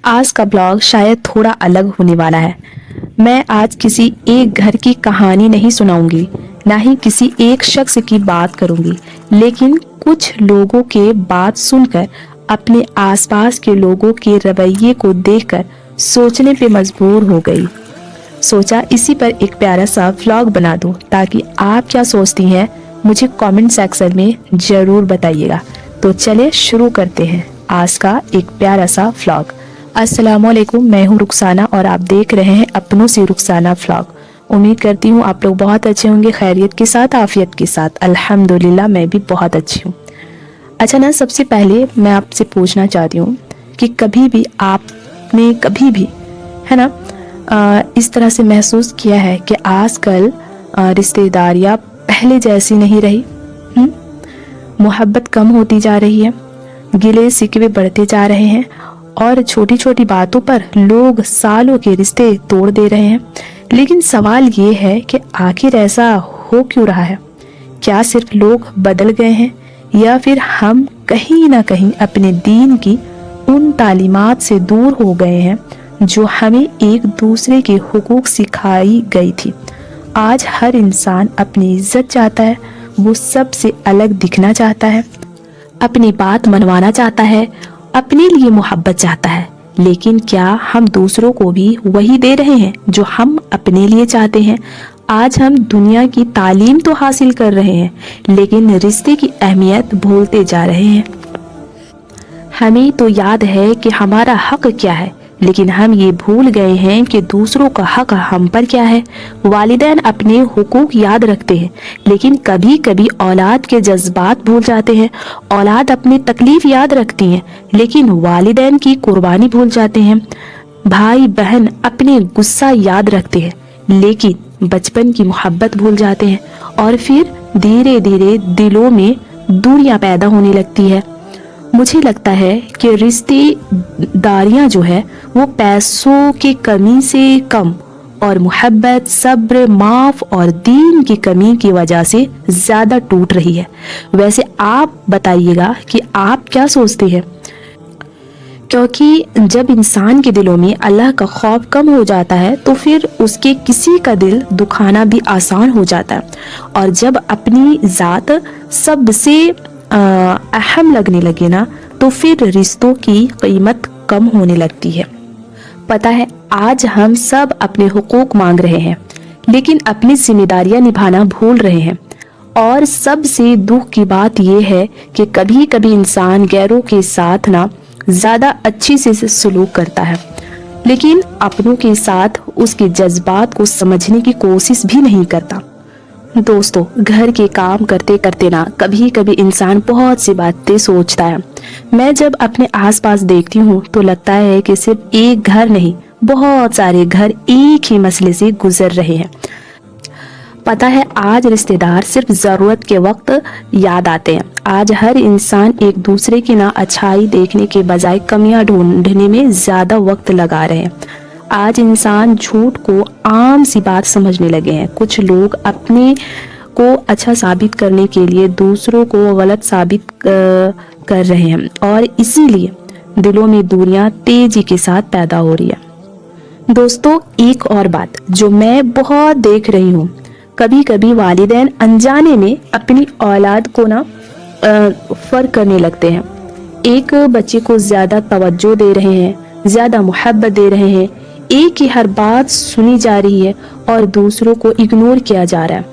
आज का ब्लॉग शायद थोड़ा अलग होने वाला है। मैं आज किसी एक घर की कहानी नहीं सुनाऊंगी, ना ही किसी एक शख्स की बात करूंगी, लेकिन कुछ लोगों के बात सुनकर अपने आसपास के लोगों के रवैये को देखकर सोचने पे मजबूर हो गई। सोचा इसी पर एक प्यारा सा व्लॉग बना दूं ताकि आप क्या सोचती हैं मुझे कमेंट सेक्शन में ज़रूर बताइएगा। तो चले शुरू करते हैं आज का एक प्यारा सा व्लॉग। अस्सलामुअलैकुम, मैं हूँ रुखसाना और आप देख रहे हैं अपनों से रुखसाना व्लॉग। उम्मीद करती हूँ आप लोग बहुत अच्छे होंगे, खैरियत के साथ, आफियत के साथ। अल्हम्दुलिल्लाह मैं भी बहुत अच्छी हूँ। अच्छा ना, सबसे पहले मैं आपसे पूछना चाहती हूँ कि कभी भी आपने कभी भी है ना इस तरह से महसूस किया है कि आजकल रिश्तेदारियाँ पहले जैसी नहीं रही, मोहब्बत कम होती जा रही है, गिले शिकवे बढ़ते जा रहे हैं और छोटी छोटी बातों पर लोग सालों के रिश्ते तोड़ दे रहे हैं। लेकिन सवाल ये है कि आखिर ऐसा हो क्यों रहा है? क्या सिर्फ लोग बदल गए हैं या फिर हम कहीं ना कहीं अपने दीन की उन तालीमात से दूर हो गए हैं जो हमें एक दूसरे के हुकूक सिखाई गई थी। आज हर इंसान अपनी इज्जत चाहता है, वो सबसे अलग दिखना चाहता है, अपनी बात मनवाना चाहता है, अपने लिए मोहब्बत चाहता है। लेकिन क्या हम दूसरों को भी वही दे रहे हैं जो हम अपने लिए चाहते हैं? आज हम दुनिया की तालीम तो हासिल कर रहे हैं, लेकिन रिश्ते की अहमियत भूलते जा रहे हैं। हमें तो याद है कि हमारा हक क्या है, लेकिन हम ये भूल गए हैं कि दूसरों का हक हम पर क्या है। वालिदैन अपने हुकूक याद रखते हैं, लेकिन कभी कभी औलाद के जज्बात भूल जाते हैं। औलाद अपनी तकलीफ याद रखती हैं, लेकिन वालिदैन की कुर्बानी भूल जाते हैं। भाई बहन अपने गुस्सा याद रखते हैं, लेकिन बचपन की मोहब्बत भूल जाते हैं और फिर धीरे धीरे दिलों में दूरियां पैदा होने लगती है। मुझे लगता है कि रिश्तेदारियां जो है वो पैसों की कमी से कम और मोहब्बत, सब्र, माफ और दीन की कमी की वजह से ज़्यादा टूट रही है। वैसे आप बताइएगा कि आप क्या सोचते हैं? क्योंकि जब इंसान के दिलों में अल्लाह का खौफ कम हो जाता है तो फिर उसके किसी का दिल दुखाना भी आसान हो जाता है। और जब अपनी ज़ात सबसे अहम लगने लगे ना, तो फिर रिश्तों की कीमत कम होने लगती है। पता है, आज हम सब अपने हुकूक मांग रहे हैं, लेकिन अपनी जिम्मेदारियां निभाना भूल रहे हैं। और सबसे दुख की बात यह है कि कभी कभी इंसान गैरों के साथ ना ज़्यादा अच्छी से सलूक करता है, लेकिन अपनों के साथ उसके जज्बात को समझने की कोशिश भी नहीं करता। दोस्तों, घर के काम करते करते ना कभी कभी इंसान बहुत सी बातें सोचता है। मैं जब अपने आसपास देखती हूँ तो लगता है कि सिर्फ एक घर नहीं, बहुत सारे घर एक ही मसले से गुजर रहे हैं। पता है, आज रिश्तेदार सिर्फ ज़रूरत के वक्त याद आते हैं। आज हर इंसान एक दूसरे की ना अच्छाई देखने के बजाय कमियां ढूंढने में ज़्यादा वक्त लगा रहे हैं। आज इंसान झूठ को आम सी बात समझने लगे हैं। कुछ लोग अपने को अच्छा साबित करने के लिए दूसरों को गलत साबित कर रहे हैं और इसीलिए दिलों में दूरियां तेजी के साथ पैदा हो रही है। दोस्तों, एक और बात जो मैं बहुत देख रही हूँ, कभी कभी वालिदैन अनजाने में अपनी औलाद को ना फर्क करने लगते हैं। एक बच्चे को ज़्यादा तवज्जो दे रहे हैं, ज़्यादा मोहब्बत दे रहे हैं, एक की हर बात सुनी जा रही है और दूसरों को इग्नोर किया जा रहा है।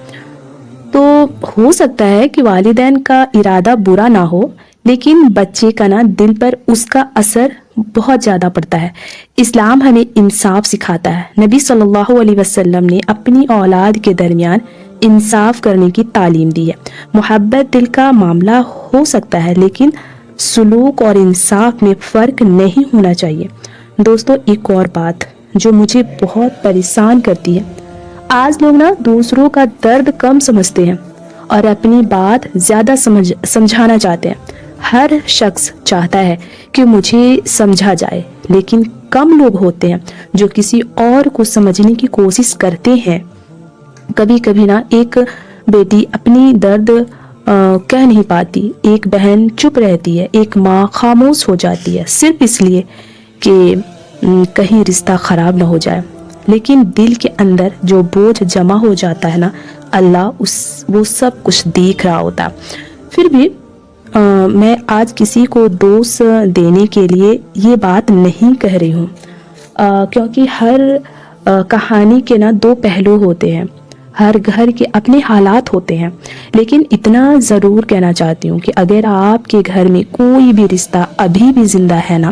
तो हो सकता है कि वालिदैन का इरादा बुरा ना हो, लेकिन बच्चे का ना दिल पर उसका असर बहुत ज़्यादा पड़ता है। इस्लाम हमें इंसाफ सिखाता है। नबी सल्लल्लाहु अलैहि वसल्लम ने अपनी औलाद के दरमियान इंसाफ करने की तालीम दी है। मोहब्बत दिल का मामला हो सकता है, लेकिन सुलूक और इंसाफ में फ़र्क नहीं होना चाहिए। दोस्तों, एक और बात जो मुझे बहुत परेशान करती है, आज लोग ना दूसरों का दर्द कम समझते हैं और अपनी बात ज़्यादा समझाना चाहते हैं। हर शख्स चाहता है कि मुझे समझा जाए, लेकिन कम लोग होते हैं जो किसी और को समझने की कोशिश करते हैं। कभी कभी ना एक बेटी अपनी दर्द कह नहीं पाती, एक बहन चुप रहती है, एक माँ खामोश हो जाती है, सिर्फ इसलिए कि کہیں رشتہ خراب نہ ہو جائے. لیکن دل کے اندر جو بوجھ جمع ہو جاتا ہے نا، اللہ وہ سب کچھ دیکھ رہا ہوتا. پھر بھی میں آج کسی کو دوست دینے کے لیے یہ بات نہیں کہہ رہی ہوں، کیونکہ ہر کہانی کے نا دو پہلو ہوتے ہیں، ہر گھر کے اپنے حالات ہوتے ہیں. لیکن اتنا ضرور کہنا چاہتی ہوں کہ اگر آپ کے گھر میں کوئی بھی رشتہ ابھی بھی زندہ ہے نا،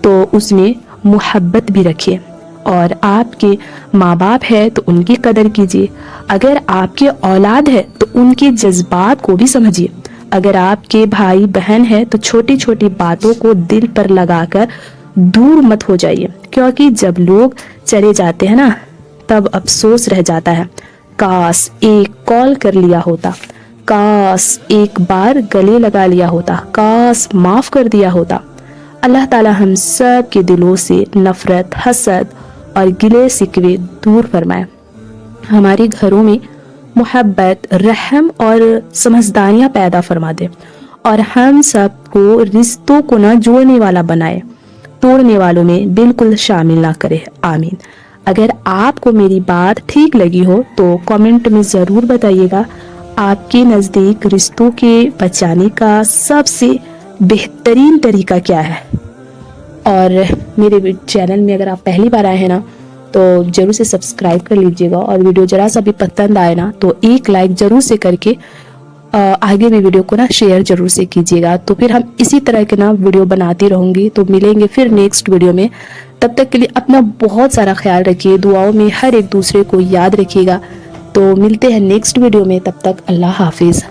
تو اس میں محبت بھی رکھیے. اور آپ کے ماں باپ ہے تو ان کی قدر کیجیے. اگر آپ کے اولاد ہے تو ان کے جذبات کو بھی سمجھیے. اگر آپ کے بھائی بہن ہے تو چھوٹی چھوٹی باتوں کو دل پر لگا کر دور مت ہو جائیے، کیونکہ جب لوگ چلے جاتے ہیں نا تب افسوس رہ جاتا ہے. کاش ایک کال کر لیا ہوتا، کاش ایک بار گلے لگا لیا ہوتا، کاش معاف کر دیا ہوتا. اللہ تعالی ہم سب کے دلوں سے نفرت، حسد اور گلے شکوے دور فرمائے. ہمارے گھروں میں محبت، رحم اور سمجھداریاں پیدا فرما دے، اور ہم سب کو رشتوں کو نہ جوڑنے والا بنائے، توڑنے والوں میں بالکل شامل نہ کرے. آمین. اگر آپ کو میری بات ٹھیک لگی ہو تو کامنٹ میں ضرور بتائیے گا آپ کے نزدیک رشتوں کے بچانے کا سب سے بہترین طریقہ کیا ہے. اور میرے چینل میں اگر آپ پہلی بار آئے ہیں نا تو ضرور سے سبسکرائب کر لیجئے گا، اور ویڈیو ذرا سا بھی پسند آئے نا تو ایک لائک ضرور سے کر کے آگے بھی ویڈیو کو نا شیئر ضرور سے کیجیے گا. تو پھر ہم اسی طرح کے نا ویڈیو بناتی رہوں گی. تو ملیں گے پھر نیکسٹ ویڈیو میں. تب تک کے لیے اپنا بہت سارا خیال رکھیے، دعاؤں میں ہر ایک دوسرے کو یاد رکھیے گا. تو ملتے ہیں نیکسٹ ویڈیو میں، تب تک اللہ حافظ.